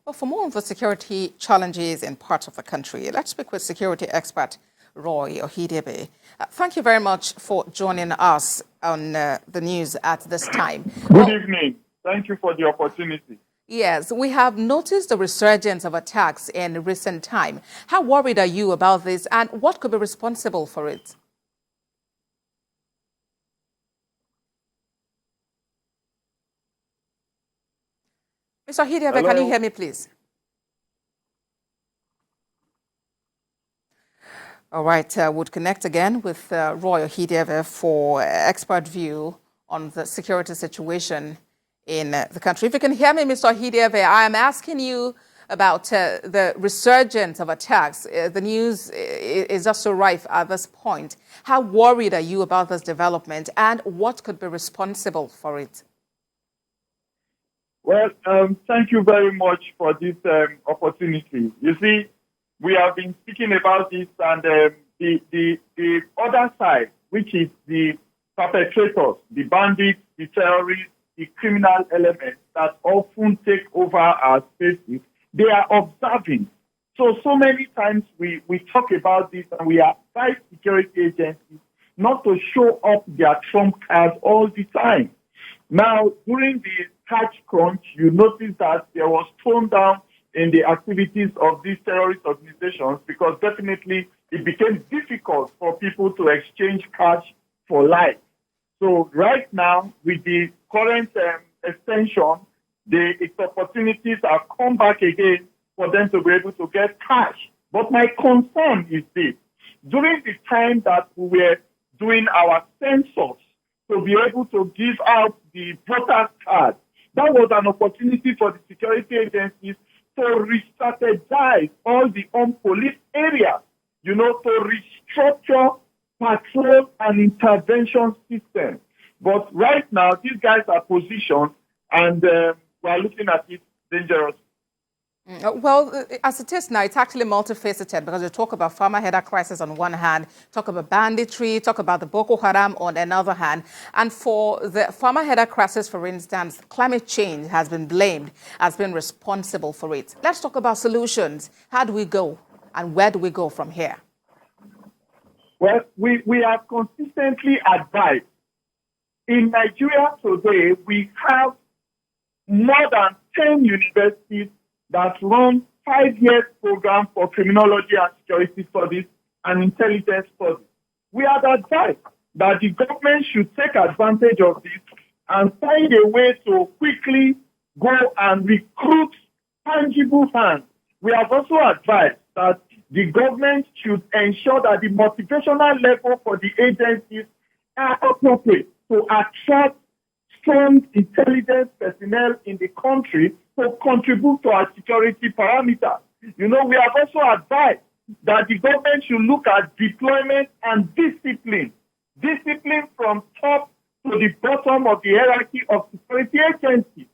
Well, for more on the security challenges in parts of the country, let's speak with security expert Roy Okhidievbie. Thank you very much for joining us on the news at this time. Good evening. Thank you for the opportunity. Yes, we have noticed the resurgence of attacks in recent time. How worried are you about this, and what could be responsible for it? Mr. Okhidievbie, can you hear me, please? All right, we'll connect again with Roy Okhidievbie for expert view on the security situation in the country. If you can hear me, Mr. Okhidievbie, I am asking you about the resurgence of attacks. The news is just so rife at this point. How worried are you about this development, and what could be responsible for it? Well, thank you very much for this opportunity. You see, we have been speaking about this, and the other side, which is the perpetrators, the bandits, the terrorists, the criminal elements that often take over our spaces, they are observing. So many times we talk about this, and we advise security agencies not to show up their trump cards all the time. Now, during the catch crunch, you notice that there was tone down in the activities of these terrorist organizations, because definitely it became difficult for people to exchange cash for life. So right now, with the current extension, its opportunities have come back again for them to be able to get cash. But my concern is this: during the time that we were doing our census to be able to give out the voter card, that was an opportunity for the security agencies to re-strategize all the unpoliced areas, to restructure patrol and intervention systems. But right now, these guys are positioned, and we are looking at it dangerous. Well, as it is now, it's actually multifaceted, because you talk about farmer header crisis on one hand, talk about banditry, talk about the Boko Haram on another hand. And for the farmer header crisis, for instance, climate change has been blamed as being responsible for it. Let's talk about solutions. How do we go, and where do we go from here? Well, we have consistently advised. In Nigeria today, we have more than 10 universities that run 5-year program for criminology and security studies and intelligence studies. We have advised that the government should take advantage of this and find a way to quickly go and recruit tangible hands. We have also advised that the government should ensure that the motivational level for the agencies are appropriate to attract strong intelligence personnel in the country to contribute to our security parameters. We have also advised that the government should look at deployment and discipline. Discipline from top to the bottom of the hierarchy of security agencies.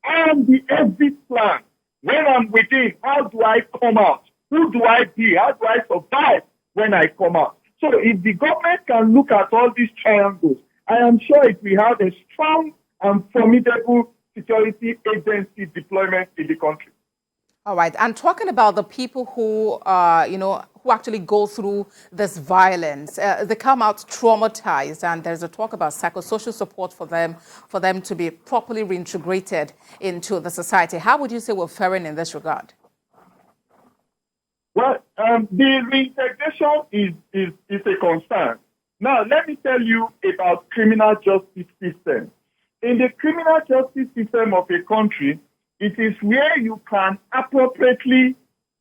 And the exit plan. When I'm within, how do I come out? Who do I be? How do I survive when I come out? So if the government can look at all these triangles, I am sure it will have a strong and formidable security agency deployment in the country. All right. And talking about the people who, who actually go through this violence, they come out traumatized, and there's a talk about psychosocial support for them to be properly reintegrated into the society. How would you say we're faring in this regard? Well, the reintegration is a concern. Now, let me tell you about criminal justice system. In the criminal justice system of a country, it is where you can appropriately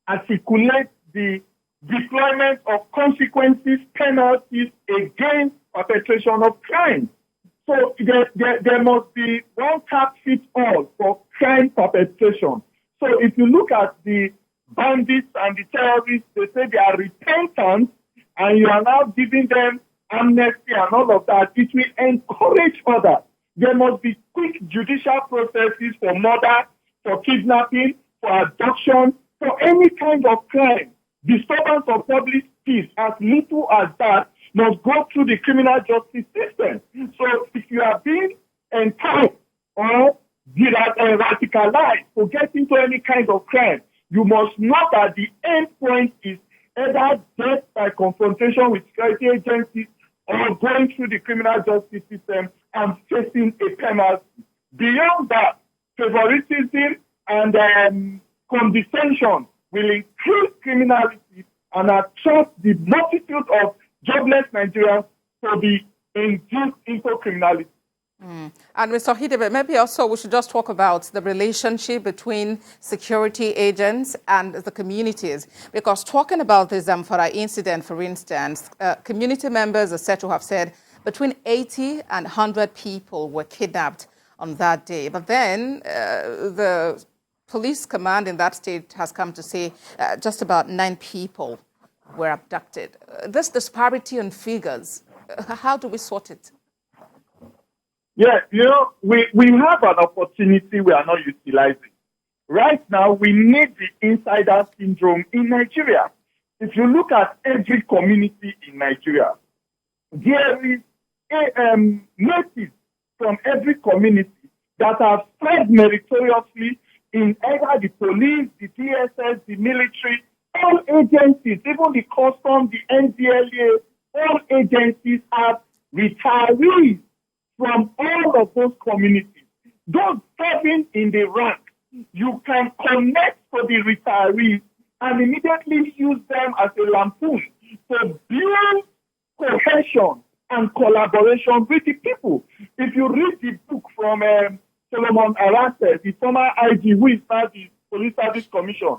articulate the deployment of consequences, penalties against perpetration of crime. So there must be one cap fits all for crime perpetration. So if you look at the bandits and the terrorists, they say they are repentant, and you are now giving them amnesty and all of that. It will encourage others. There must be quick judicial processes for murder, for kidnapping, for abduction, for any kind of crime. Disturbance of public peace, as little as that, must go through the criminal justice system. So if you are being enticed or radicalized to get into any kind of crime, you must know that the end point is either death by confrontation with security agencies or going through the criminal justice system and facing a penalty. Beyond that, favoritism and condescension will increase criminality and attract the multitude of jobless Nigerians to be induced into criminality. And Mr. Okhidievbie, maybe also we should just talk about the relationship between security agents and the communities. Because talking about the Zamfara incident, for instance, community members are said to have said between 80 and 100 people were kidnapped on that day. But then the police command in that state has come to say just about 9 people were abducted. This disparity in figures, how do we sort it? Yeah, we have an opportunity we are not utilizing. Right now, we need the insider syndrome in Nigeria. If you look at every community in Nigeria, there is natives from every community that have served meritoriously in either the police, the DSS, the military, all agencies, even the custom, the NDLA, all agencies have retirees from all of those communities. Those serving in the rank, you can connect to the retirees and immediately use them as a lampoon to build cohesion and collaboration with the people. If you read the book from Solomon Arase, the former IG, who is now the Police Service Commission,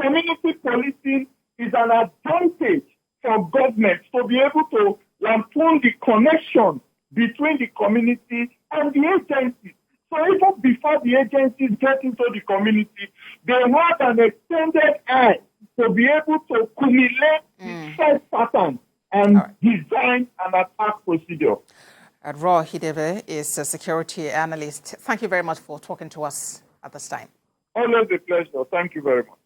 community policing is an advantage for government to be able to lampoon the connection between the community and the agencies. So even before the agencies get into the community, they have an extended eye to be able to accumulate the first pattern and design an attack procedure. Okhidievbie is a security analyst. Thank you very much for talking to us at this time. Always a pleasure. Thank you very much.